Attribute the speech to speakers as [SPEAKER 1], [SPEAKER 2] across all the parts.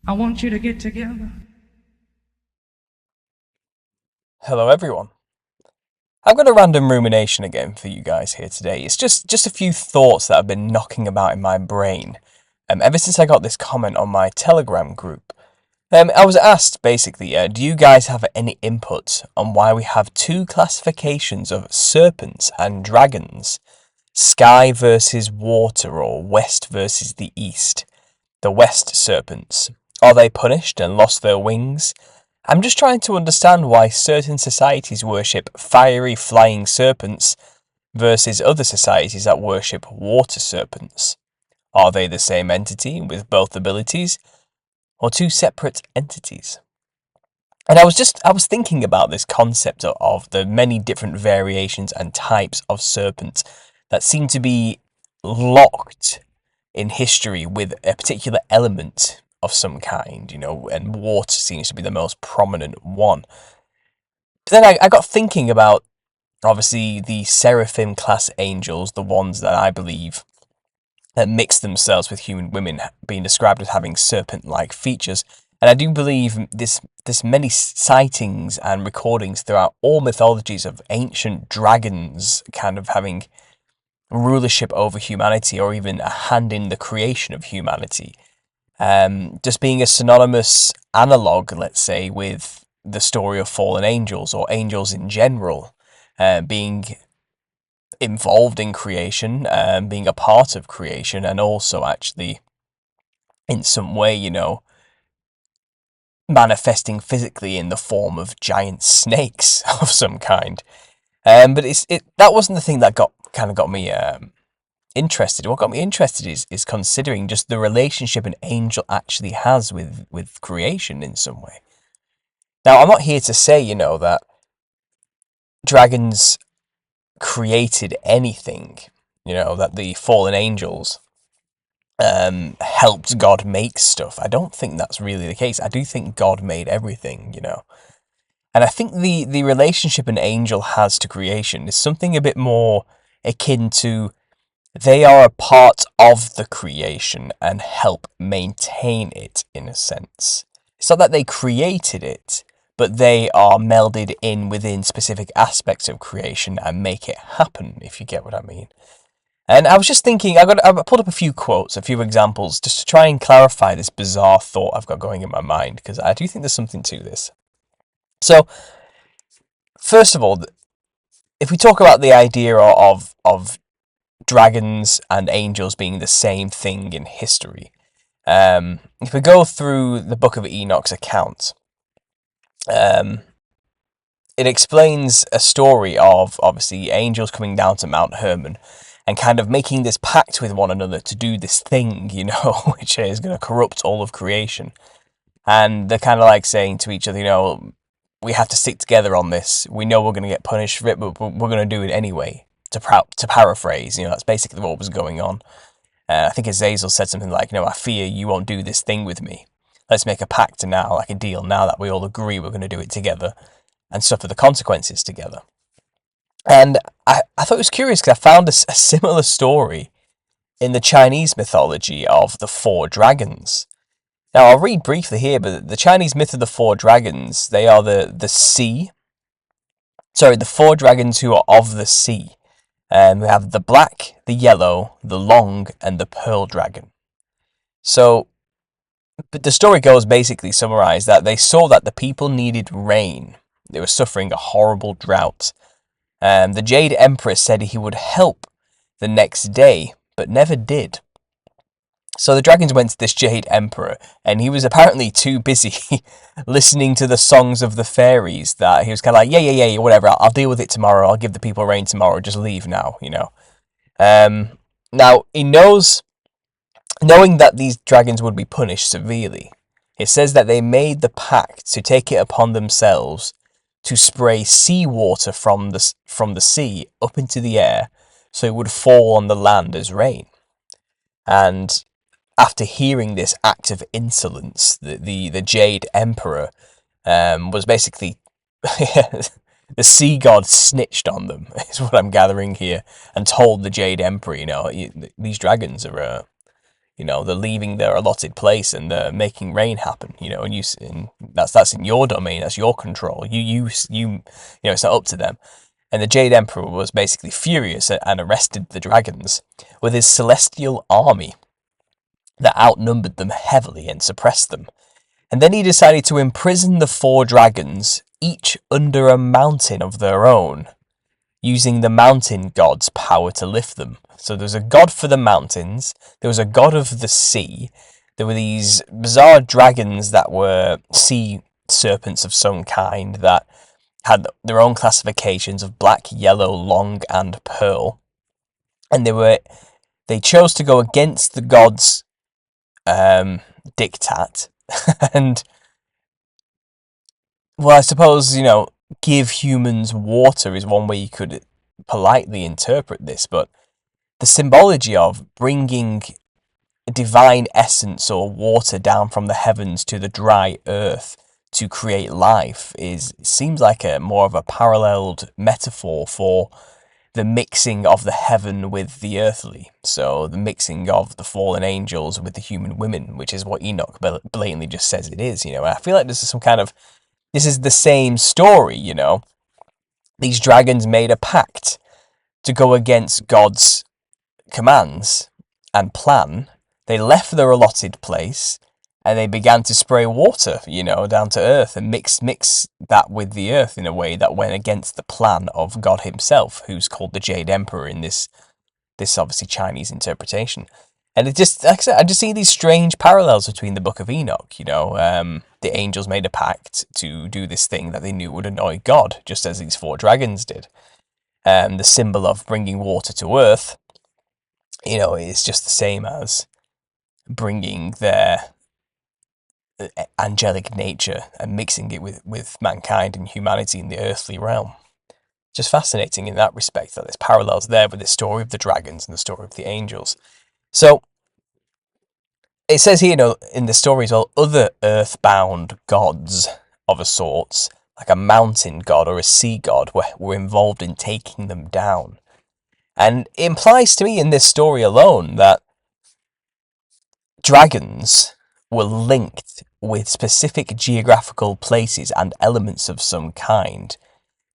[SPEAKER 1] I want you to get together.
[SPEAKER 2] Hello everyone. I've got a random rumination again for you guys here today. It's just a few thoughts that have been knocking about in my brain ever since I got this comment on my Telegram group. I was asked basically, do you guys have any input on why we have two classifications of serpents and dragons? Sky versus water, or west versus the east. The west serpents. Are they punished and lost their wings? I'm just trying to understand why certain societies worship fiery flying serpents versus other societies that worship water serpents. Are they the same entity with both abilities, or two separate entities? And I was thinking about this concept of the many different variations and types of serpents that seem to be locked in history with a particular element of some kind, and water seems to be the most prominent one. But then I got thinking about, obviously, the seraphim class angels, the ones that I believe that mix themselves with human women, being described as having serpent-like features. And I do believe there's many sightings and recordings throughout all mythologies of ancient dragons kind of having rulership over humanity, or even a hand in the creation of humanity. Just being a synonymous analogue, let's say, with the story of fallen angels, or angels in general, being involved in creation, being a part of creation, and also actually, in some way, manifesting physically in the form of giant snakes of some kind. But that wasn't the thing that got me interested. What got me interested is considering just the relationship an angel actually has with creation in some way. Now, I'm not here to say, that dragons created anything, that the fallen angels helped God make stuff. I don't think that's really the case. I do think God made everything, And I think the relationship an angel has to creation is something a bit more akin to they are a part of the creation and help maintain it, in a sense. It's not that they created it, but they are melded in within specific aspects of creation and make it happen, if you get what I mean. And I was just thinking, I pulled up a few quotes, a few examples, just to try and clarify this bizarre thought I've got going in my mind, because I do think there's something to this. So, first of all, if we talk about the idea of dragons and angels being the same thing in history, if we go through the Book of Enoch's account, it explains a story of, obviously, angels coming down to Mount Hermon and kind of making this pact with one another to do this thing, which is going to corrupt all of creation. And they're kind of like saying to each other, we have to stick together on this. We know we're going to get punished for it, but we're going to do it anyway. To paraphrase, that's basically what was going on. I think Azazel said something like, I fear you won't do this thing with me. Let's make a pact now, like a deal now that we all agree we're going to do it together and suffer the consequences together. And I thought it was curious because I found a similar story in the Chinese mythology of the four dragons. Now, I'll read briefly here, but the Chinese myth of the four dragons, they are the four dragons who are of the sea. We have the black, the yellow, the long, and the pearl dragon. So, but the story goes basically summarized that they saw that the people needed rain. They were suffering a horrible drought. The Jade Emperor said he would help the next day, but never did. So the dragons went to this Jade Emperor, and he was apparently too busy listening to the songs of the fairies that he was kind of like, yeah, whatever, I'll deal with it tomorrow, I'll give the people rain tomorrow, just leave now, Now, he knowing that these dragons would be punished severely, it says that they made the pact to take it upon themselves to spray seawater from the sea up into the air so it would fall on the land as rain. And after hearing this act of insolence, the Jade Emperor was basically the sea god snitched on them, is what I'm gathering here, and told the Jade Emperor, these dragons are They're leaving their allotted place and they're making rain happen. And that's in your domain. That's your control. It's not up to them. And the Jade Emperor was basically furious and arrested the dragons with his celestial army that outnumbered them heavily and suppressed them. And then he decided to imprison the 4 dragons, each under a mountain of their own, using the mountain god's power to lift them. So there was a god for the mountains, there was a god of the sea, there were these bizarre dragons that were sea serpents of some kind that had their own classifications of black, yellow, long, and pearl. And they chose to go against the god's diktat, and, well, I suppose, give humans water is one way you could politely interpret this, but the symbology of bringing divine essence or water down from the heavens to the dry earth to create life seems like a more of a paralleled metaphor for the mixing of the heaven with the earthly. So the mixing of the fallen angels with the human women, which is what Enoch blatantly just says it is. I feel like this is the same story. These dragons made a pact to go against God's commands and plan. They left their allotted place and they began to spray water, down to earth and mix that with the earth in a way that went against the plan of God himself, who's called the Jade Emperor in this obviously Chinese interpretation. And it just, like I said, I just see these strange parallels between the Book of Enoch. The angels made a pact to do this thing that they knew would annoy God, just as these 4 dragons did. The symbol of bringing water to earth, is just the same as bringing their angelic nature and mixing it with mankind and humanity in the earthly realm. Just fascinating in that respect, that there's parallels there with the story of the dragons and the story of the angels. So it says here, in the story as well, other earthbound gods of a sort, like a mountain god or a sea god, were involved in taking them down. And it implies to me in this story alone that dragons were linked with specific geographical places and elements of some kind.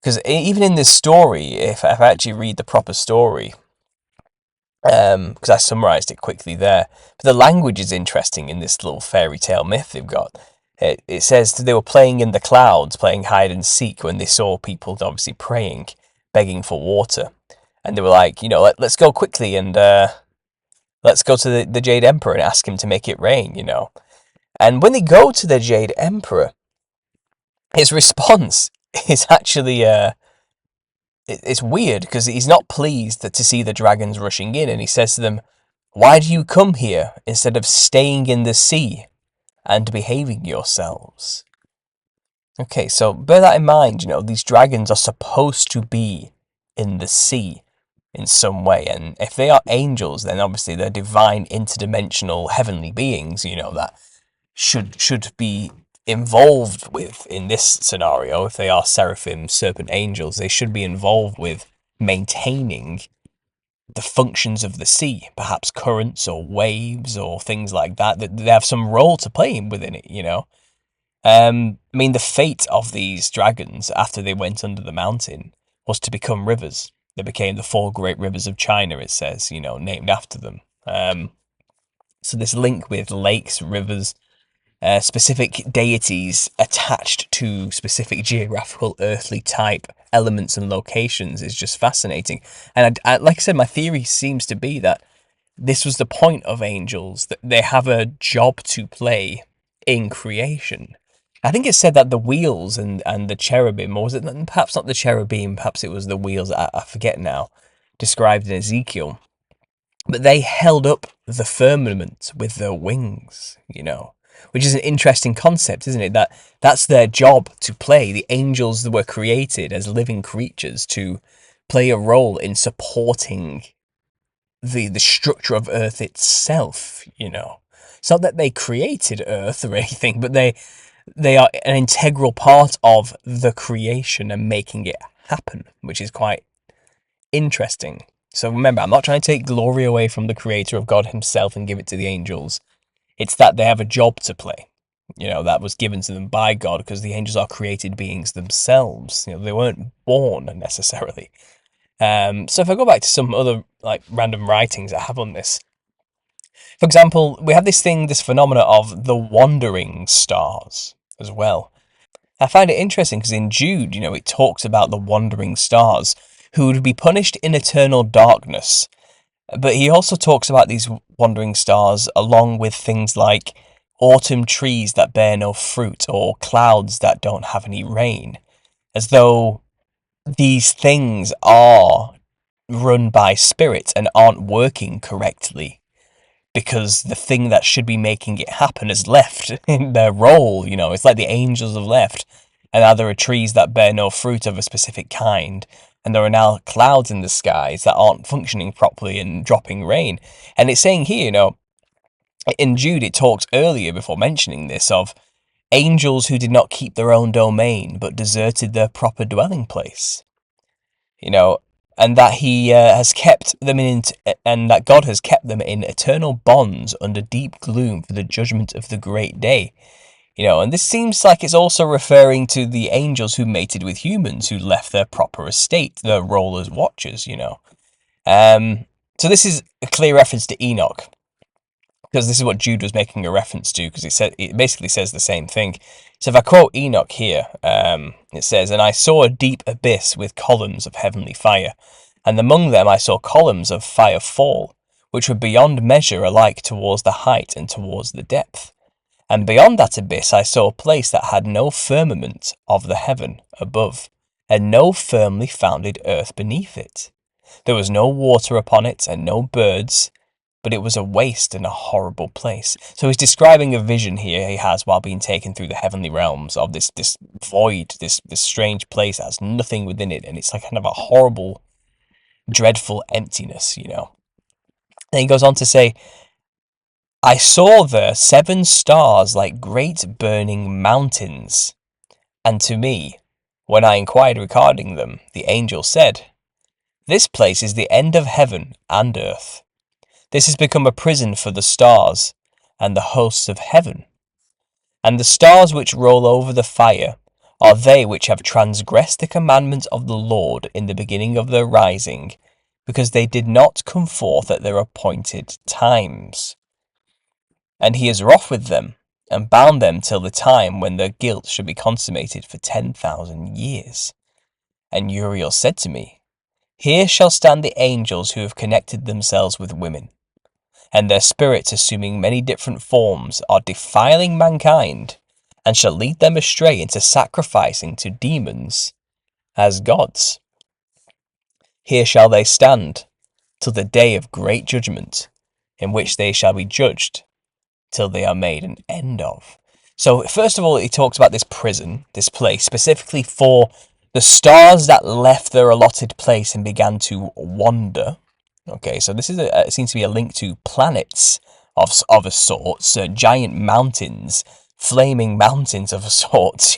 [SPEAKER 2] Because even in this story, if I actually read the proper story, because I summarised it quickly there, but the language is interesting in this little fairy tale myth they've got. It says that they were playing in the clouds, playing hide and seek, when they saw people obviously praying, begging for water. And they were like, let's go quickly and let's go to the Jade Emperor and ask him to make it rain, And when they go to the Jade Emperor, his response is actually, it's weird, because he's not pleased to see the dragons rushing in, and he says to them, "Why do you come here instead of staying in the sea and behaving yourselves?" Okay, so bear that in mind, these dragons are supposed to be in the sea in some way, and if they are angels, then obviously they're divine, interdimensional, heavenly beings, that should be involved with, in this scenario, if they are seraphim, serpent angels, they should be involved with maintaining the functions of the sea, perhaps currents or waves or things like that, that they have some role to play within it, the fate of these dragons after they went under the mountain was to become rivers. They became the 4 great rivers of China, it says, named after them. So this link with lakes, rivers, specific deities attached to specific geographical earthly type elements and locations is just fascinating. And like I said, my theory seems to be that this was the point of angels, that they have a job to play in creation. I think it said that the wheels and the cherubim, or was it perhaps not the cherubim, perhaps it was the wheels, I forget now, described in Ezekiel. But they held up the firmament with their wings, which is an interesting concept, isn't it? That's their job to play. The angels that were created as living creatures to play a role in supporting the structure of Earth itself, It's not that they created Earth or anything, but they are an integral part of the creation and making it happen, which is quite interesting. So remember, I'm not trying to take glory away from the creator of God himself and give it to the angels. It's that they have a job to play. That was given to them by God, because the angels are created beings themselves. They weren't born necessarily. So if I go back to some other random writings I have on this, for example, we have this phenomena of the wandering stars as well. I find it interesting because in Jude, it talks about the wandering stars who would be punished in eternal darkness. But he also talks about these wandering stars along with things like autumn trees that bear no fruit or clouds that don't have any rain, as though these things are run by spirits and aren't working correctly because the thing that should be making it happen has left in their role. It's like the angels have left, and now there are trees that bear no fruit of a specific kind, and there are now clouds in the skies that aren't functioning properly and dropping rain. And it's saying here, in Jude, it talks earlier before mentioning this of angels who did not keep their own domain but deserted their proper dwelling place. And that he has kept them and that God has kept them in eternal bonds under deep gloom for the judgment of the great day. And this seems like it's also referring to the angels who mated with humans who left their proper estate, their role as watchers. So this is a clear reference to Enoch, because this is what Jude was making a reference to, because it basically says the same thing. So if I quote Enoch here, it says, "And I saw a deep abyss with columns of heavenly fire, and among them I saw columns of fire fall, which were beyond measure alike towards the height and towards the depth. And beyond that abyss I saw a place that had no firmament of the heaven above, and no firmly founded earth beneath it. There was no water upon it, and no birds, but it was a waste and a horrible place." So he's describing a vision here he has while being taken through the heavenly realms of this void, this strange place that has nothing within it, and it's like kind of a horrible, dreadful emptiness. Then he goes on to say, "I saw there 7 stars like great burning mountains, and to me, when I inquired regarding them, the angel said, 'This place is the end of heaven and earth. This has become a prison for the stars and the hosts of heaven. And the stars which roll over the fire are they which have transgressed the commandment of the Lord in the beginning of their rising, because they did not come forth at their appointed times. And he is wroth with them, and bound them till the time when their guilt should be consummated for 10,000 years. And Uriel said to me, Here shall stand the angels who have connected themselves with women, and their spirits, assuming many different forms, are defiling mankind, and shall lead them astray into sacrificing to demons as gods. Here shall they stand till the day of great judgment, in which they shall be judged till they are made an end of." So first of all, he talks about this prison, this place, specifically for the stars that left their allotted place and began to wander. Okay, so this is seems to be a link to planets of a sort, giant mountains, flaming mountains of a sort,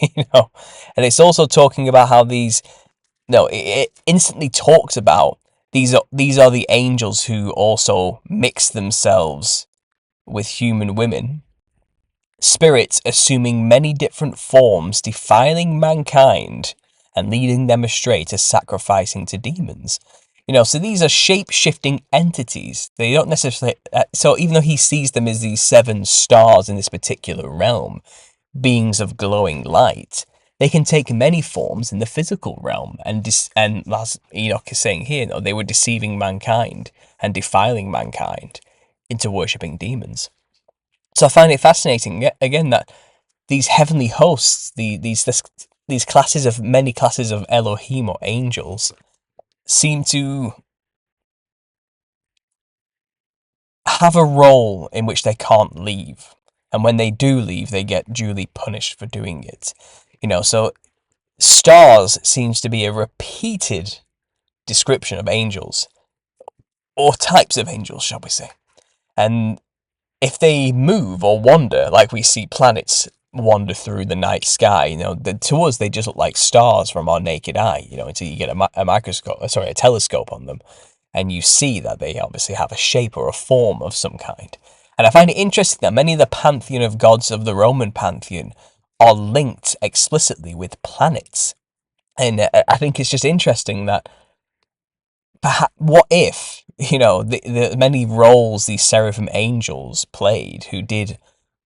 [SPEAKER 2] And it's also talking about how it instantly talks about these are the angels who also mix themselves with human women, spirits assuming many different forms, defiling mankind and leading them astray to sacrificing to demons. So these are shape-shifting entities. They don't necessarily... so even though he sees them as these 7 stars in this particular realm, beings of glowing light, they can take many forms in the physical realm. And as Enoch is saying here, they were deceiving mankind and defiling mankind into worshipping demons. So I find it fascinating, again, that these heavenly hosts, these many classes of Elohim or angels, seem to have a role in which they can't leave. And when they do leave, they get duly punished for doing it. So stars seems to be a repeated description of angels, or types of angels, shall we say. And if they move or wander, like we see planets wander through the night sky, to us they just look like stars from our naked eye, until you get a telescope on them. and you see that they obviously have a shape or a form of some kind. And I find it interesting that many of the pantheon of gods of the Roman pantheon are linked explicitly with planets. And I think it's just interesting that perhaps, what if, the many roles these seraphim angels played who did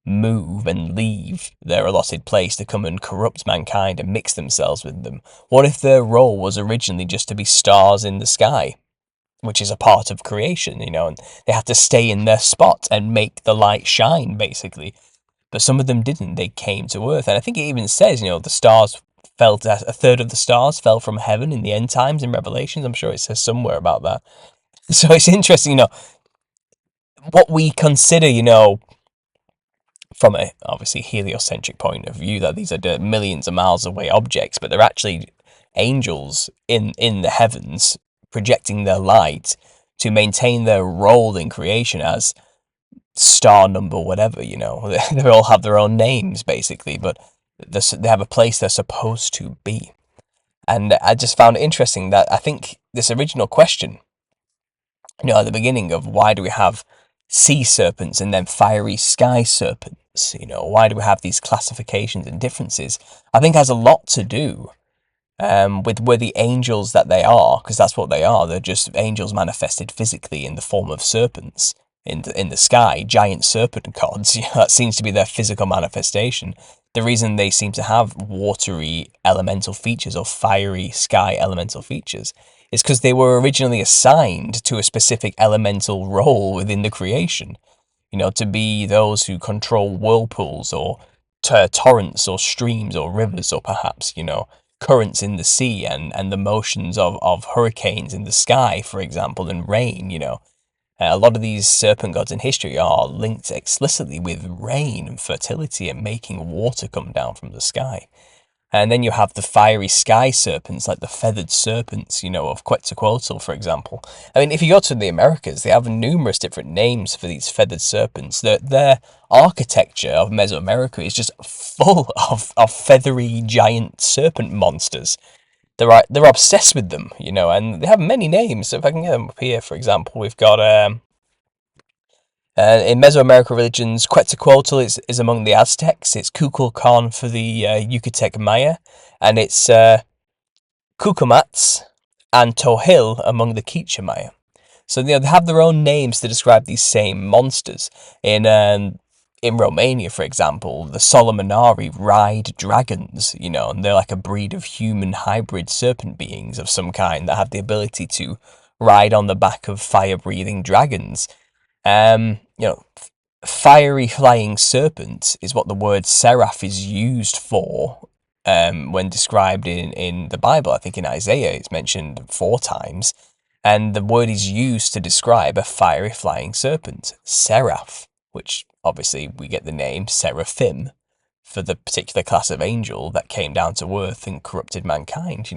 [SPEAKER 2] move and leave their allotted place to come and corrupt mankind and mix themselves with them? What if their role was originally just to be stars in the sky, which is a part of creation, and they had to stay in their spot and make the light shine, basically. But some of them didn't. They came to Earth. And I think it even says, the stars fell, a third of the stars fell from heaven in the end times in Revelations. I'm sure it says somewhere about that. So it's interesting, what we consider, from a obviously heliocentric point of view, that these are millions of miles away objects, but they're actually angels in the heavens projecting their light to maintain their role in creation as star number whatever. They all have their own names basically, but they have a place they're supposed to be. And I just found it interesting that I think this original question, at the beginning, of why do we have sea serpents and then fiery sky serpents, why do we have these classifications and differences, I think has a lot to do with were the angels that they are, because that's what they are. They're just angels manifested physically in the form of serpents in the sky, giant serpent gods. That seems to be their physical manifestation. The reason they seem to have watery elemental features or fiery sky elemental features is because they were originally assigned to a specific elemental role within the creation. To be those who control whirlpools or torrents or streams or rivers, or perhaps, currents in the sea and the motions of hurricanes in the sky, for example, and rain. A lot of these serpent gods in history are linked explicitly with rain and fertility and making water come down from the sky. And then you have the fiery sky serpents, like the feathered serpents, of Quetzalcoatl, for example. I mean, if you go to the Americas, they have numerous different names for these feathered serpents. Their architecture of Mesoamerica is just full of feathery giant serpent monsters. They're obsessed with them, and they have many names. So if I can get them up here, for example, we've got in Mesoamerican religions, Quetzalcoatl is among the Aztecs. It's Kukulkan for the Yucatec Maya, and it's Cucumats and Tohil among the Quiche Maya. So they have their own names to describe these same monsters. In Romania, for example, the Solomonari ride dragons, and they're like a breed of human hybrid serpent beings of some kind that have the ability to ride on the back of fire-breathing dragons. Fiery flying serpent is what the word seraph is used for when described in the Bible. I think in Isaiah it's mentioned 4 times, and the word is used to describe a fiery flying serpent, seraph, which obviously we get the name seraphim for the particular class of angel that came down to earth and corrupted mankind.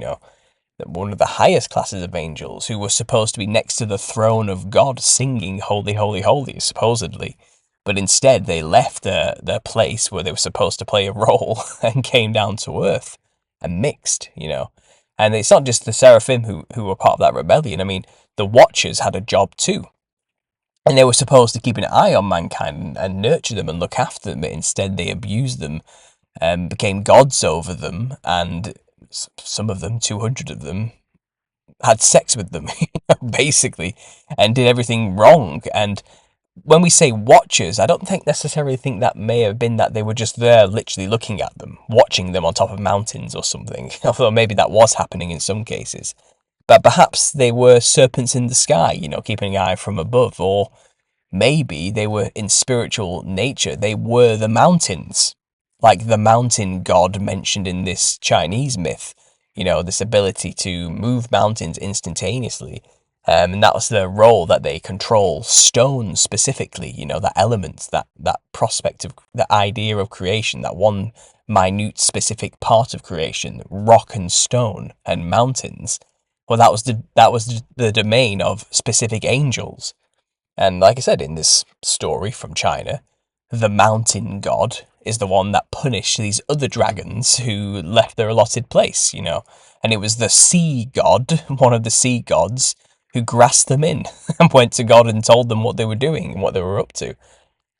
[SPEAKER 2] One of the highest classes of angels who were supposed to be next to the throne of God singing holy, holy, holy, supposedly. But instead they left their place where they were supposed to play a role and came down to earth and mixed, And it's not just the seraphim who were part of that rebellion. I mean, the Watchers had a job too. And they were supposed to keep an eye on mankind and nurture them and look after them, but instead they abused them and became gods over them, and some of them, 200 of them, had sex with them, basically, and did everything wrong. And when we say watchers, I don't necessarily think that may have been that they were just there literally looking at them, watching them on top of mountains or something, although maybe that was happening in some cases. But perhaps they were serpents in the sky, keeping an eye from above, or maybe they were in spiritual nature. They were the mountains, like the mountain god mentioned in this Chinese myth, this ability to move mountains instantaneously. And that was their role, that they control stone specifically, that element, that prospect of the idea of creation, that one minute specific part of creation, rock and stone and mountains. Well, that was the domain of specific angels. And like I said, in this story from China, the mountain god is the one that punished these other dragons who left their allotted place, And it was the sea god, one of the sea gods, who grasped them in and went to God and told them what they were doing and what they were up to.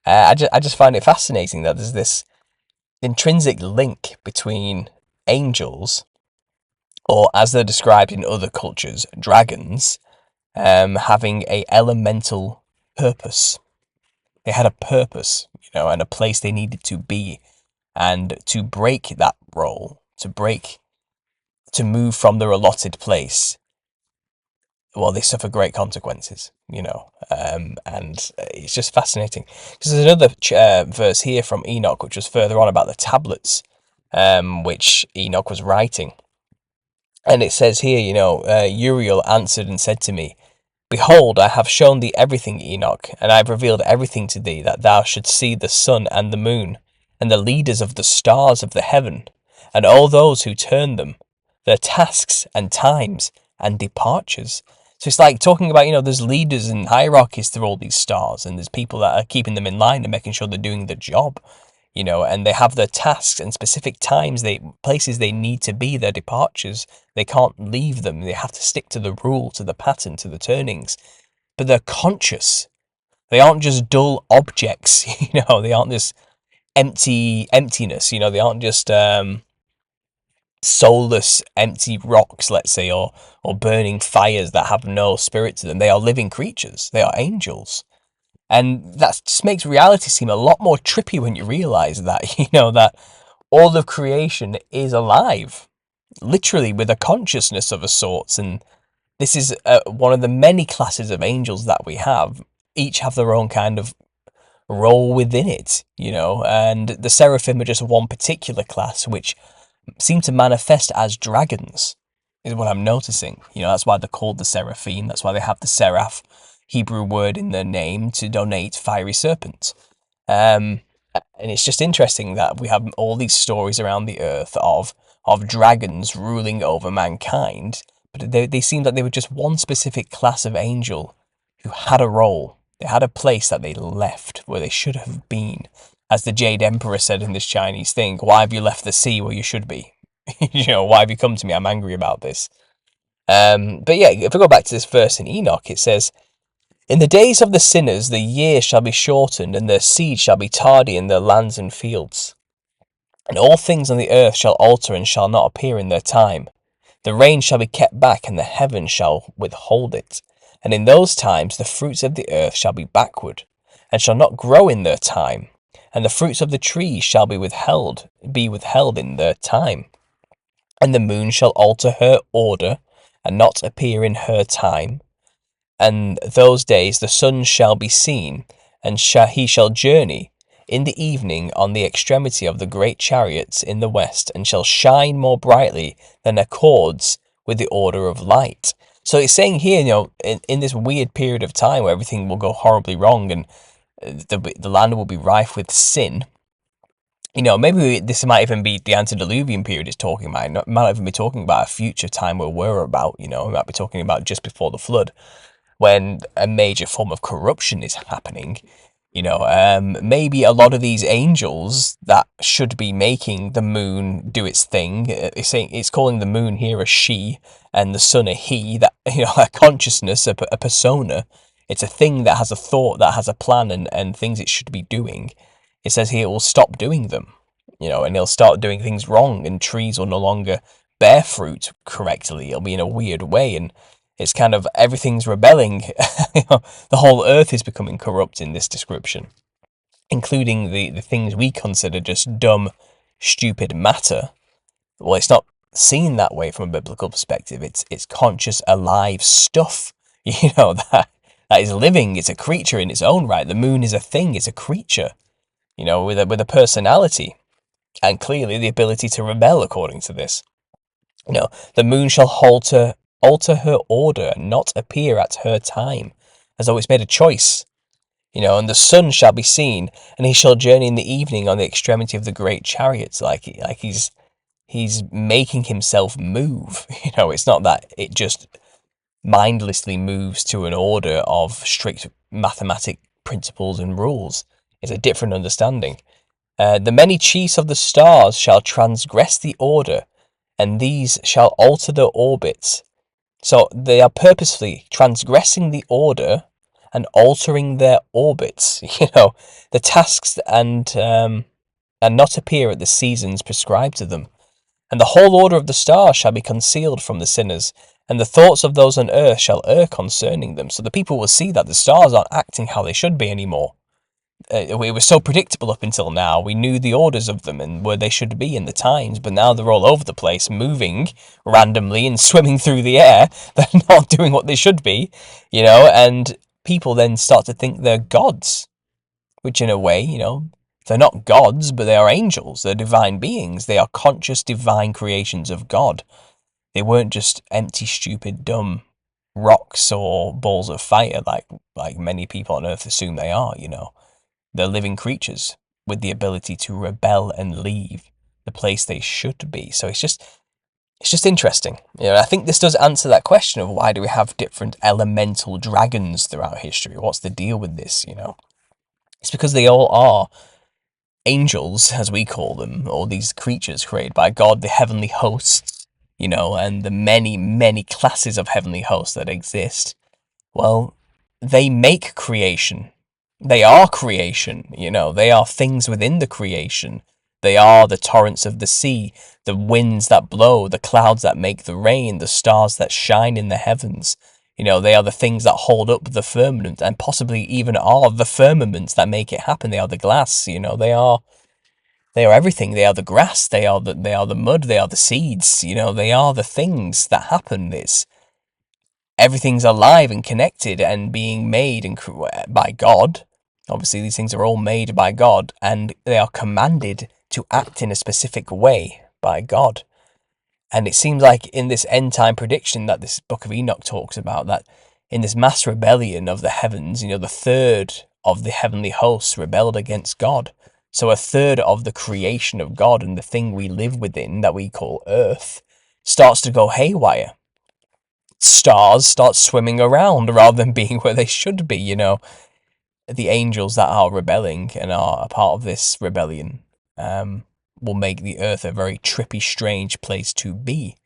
[SPEAKER 2] I just find it fascinating that there's this intrinsic link between angels, or as they're described in other cultures, dragons, having a elemental purpose. They had a purpose, and a place they needed to be, and to break that role, to move from their allotted place, well, they suffer great consequences, and it's just fascinating. Because there's another verse here from Enoch, which was further on about the tablets, which Enoch was writing. And it says here, Uriel answered and said to me, Behold, I have shown thee everything, Enoch, and I have revealed everything to thee, that thou shouldst see the sun and the moon, and the leaders of the stars of the heaven, and all those who turn them, their tasks and times and departures. So it's like talking about, there's leaders and hierarchies through all these stars, and there's people that are keeping them in line and making sure they're doing the job, and they have their tasks and specific times, places they need to be, their departures. They can't leave them. They have to stick to the rule, to the pattern, to the turnings. But they're conscious. They aren't just dull objects, they aren't this emptiness, they aren't just soulless, empty rocks, let's say, or burning fires that have no spirit to them. They are living creatures. They are angels. And that just makes reality seem a lot more trippy when you realize that, that all of creation is alive, literally with a consciousness of a sort. And this is one of the many classes of angels that we have. Each have their own kind of role within it, and the seraphim are just one particular class, which seem to manifest as dragons, is what I'm noticing. That's why they're called the seraphim. That's why they have the seraph Hebrew word in their name to denote fiery serpent. And it's just interesting that we have all these stories around the earth of dragons ruling over mankind, but they seemed like they were just one specific class of angel who had a role. They had a place that they left where they should have been. As the Jade Emperor said in this Chinese thing, why have you left the sea where you should be? Why have you come to me? I'm angry about this. But yeah, if we go back to this verse in Enoch, it says, In the days of the sinners the year shall be shortened, and their seed shall be tardy in their lands and fields. And all things on the earth shall alter and shall not appear in their time. The rain shall be kept back, and the heaven shall withhold it. And in those times the fruits of the earth shall be backward, and shall not grow in their time. And the fruits of the trees shall be withheld in their time. And the moon shall alter her order, and not appear in her time. And those days the sun shall be seen, and he shall journey in the evening on the extremity of the great chariots in the west, and shall shine more brightly than accords with the order of light. So it's saying here, in this weird period of time where everything will go horribly wrong and the land will be rife with sin, maybe this might even be the antediluvian period it's talking about. It might not even be talking about a future time where we're about, it might be talking about just before the flood, when a major form of corruption is happening. Maybe a lot of these angels that should be making the moon do its thing, it's calling the moon here a she and the sun a he, that, a consciousness, a persona. It's a thing that has a thought, that has a plan and things it should be doing. It says here it will stop doing them, and it'll start doing things wrong, and trees will no longer bear fruit correctly. It'll be in a weird way, and it's kind of everything's rebelling. The whole earth is becoming corrupt in this description, including the things we consider just dumb, stupid matter. Well, it's not seen that way from a biblical perspective. It's conscious, alive stuff, that is living. It's a creature in its own right. The moon is a thing. It's a creature, with a personality, and clearly the ability to rebel according to this. The moon shall alter her order, not appear at her time, as though it's made a choice. And the sun shall be seen, and he shall journey in the evening on the extremity of the great chariots, like he's making himself move. It's not that it just mindlessly moves to an order of strict mathematic principles and rules. It's a different understanding. The many chiefs of the stars shall transgress the order, and these shall alter their orbits, So they are purposefully transgressing the order and altering their orbits, the tasks and not appear at the seasons prescribed to them. And the whole order of the stars shall be concealed from the sinners, and the thoughts of those on earth shall err concerning them. So the people will see that the stars aren't acting how they should be anymore. It was so predictable up until now. We knew the orders of them and where they should be in the times, but now they're all over the place, moving randomly and swimming through the air. They're not doing what they should be, and people then start to think they're gods, which in a way, they're not gods, but they are angels. They're divine beings. They are conscious divine creations of God. They weren't just empty, stupid, dumb rocks or balls of fire like many people on earth assume they are. They're living creatures with the ability to rebel and leave the place they should be. So it's just interesting. I think this does answer that question of why do we have different elemental dragons throughout history? What's the deal with this? It's because they all are angels, as we call them, or these creatures created by God, the heavenly hosts, and the many, many classes of heavenly hosts that exist. Well, they make creation. They are creation, they are things within the creation. They are the torrents of the sea, the winds that blow, the clouds that make the rain, the stars that shine in the heavens. They are the things that hold up the firmament and possibly even are the firmaments that make it happen. They are the glass, they are everything. They are the grass, they are the mud, they are the seeds, they are the things that happen. Everything's alive and connected and being made by God. Obviously, these things are all made by God, and they are commanded to act in a specific way by God. And it seems like in this end time prediction that this book of Enoch talks about, that in this mass rebellion of the heavens, the third of the heavenly hosts rebelled against God. So a third of the creation of God and the thing we live within that we call Earth starts to go haywire. Stars start swimming around rather than being where they should be. The angels that are rebelling and are a part of this rebellion will make the earth a very trippy, strange place to be.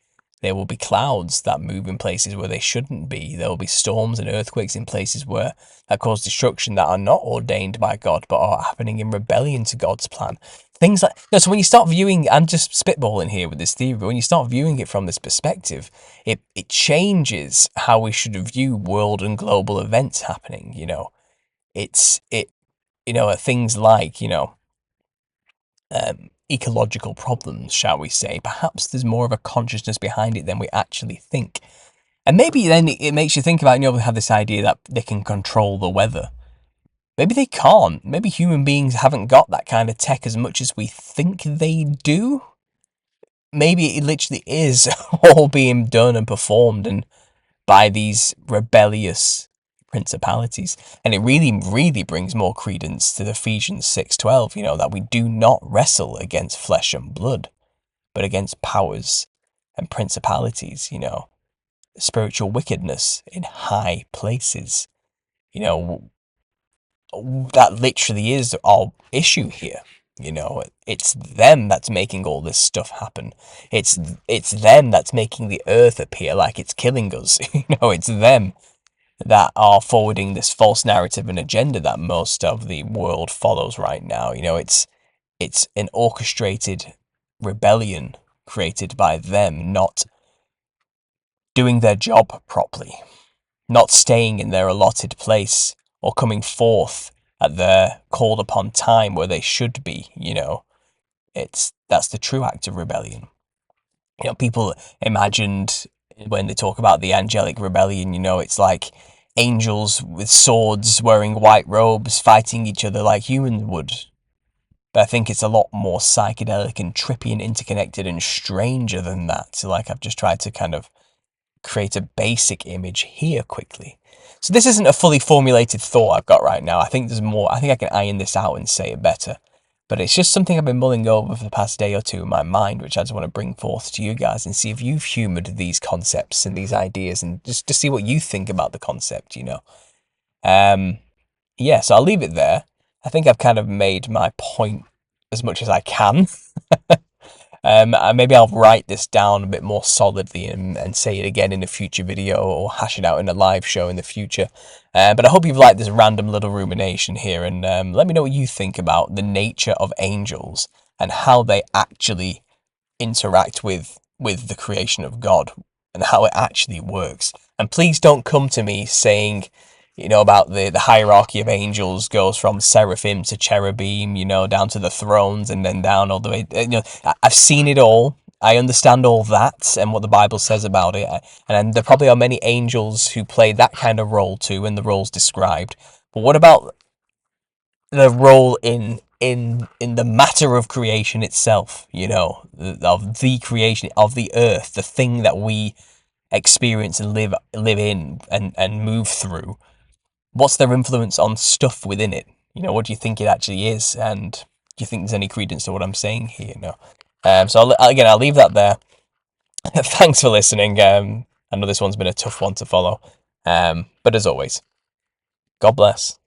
[SPEAKER 2] There will be clouds that move in places where they shouldn't be. There will be storms and earthquakes in places that cause destruction that are not ordained by God but are happening in rebellion to God's plan. Things like so when you start viewing, I'm just spitballing here with this theory, but when you start viewing it from this perspective, it changes how we should view world and global events happening. It's things like ecological problems, shall we say. Perhaps there's more of a consciousness behind it than we actually think. And maybe then it makes you think about, we have this idea that they can control the weather. Maybe they can't. Maybe human beings haven't got that kind of tech as much as we think they do. Maybe it literally is all being done and performed and by these rebellious principalities. And it really, really brings more credence to the Ephesians 6:12, that we do not wrestle against flesh and blood, but against powers and principalities, spiritual wickedness in high places. That literally is our issue here. It's them that's making all this stuff happen. It's them that's making the earth appear like it's killing us. It's them that are forwarding this false narrative and agenda that most of the world follows right now. It's an orchestrated rebellion created by them not doing their job properly, not staying in their allotted place or coming forth at their called upon time where they should be. That's the true act of rebellion. People imagined when they talk about the angelic rebellion, it's like angels with swords wearing white robes fighting each other like humans would. But I think it's a lot more psychedelic and trippy and interconnected and stranger than that. So I've just tried to kind of create a basic image here quickly. So this isn't a fully formulated thought I've got right now. I think there's more. I think I can iron this out and say it better. But it's just something I've been mulling over for the past day or two in my mind, which I just want to bring forth to you guys and see if you've humoured these concepts and these ideas and just to see what you think about the concept, So I'll leave it there. I think I've kind of made my point as much as I can. Maybe I'll write this down a bit more solidly and say it again in a future video or hash it out in a live show in the future. But I hope you've liked this random little rumination here, and let me know what you think about the nature of angels and how they actually interact with the creation of God and how it actually works. And please don't come to me saying, about the hierarchy of angels goes from seraphim to cherubim, down to the thrones and then down all the way. I've seen it all. I understand all that and what the Bible says about it. And there probably are many angels who play that kind of role too, and the roles described. But what about the role in the matter of creation itself, of the creation of the earth, the thing that we experience and live in and move through? What's their influence on stuff within it? What do you think it actually is? And do you think there's any credence to what I'm saying here? No. So I'll leave that there. Thanks for listening. I know this one's been a tough one to follow. But as always, God bless.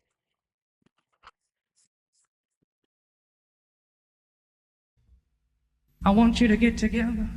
[SPEAKER 1] I want you to get together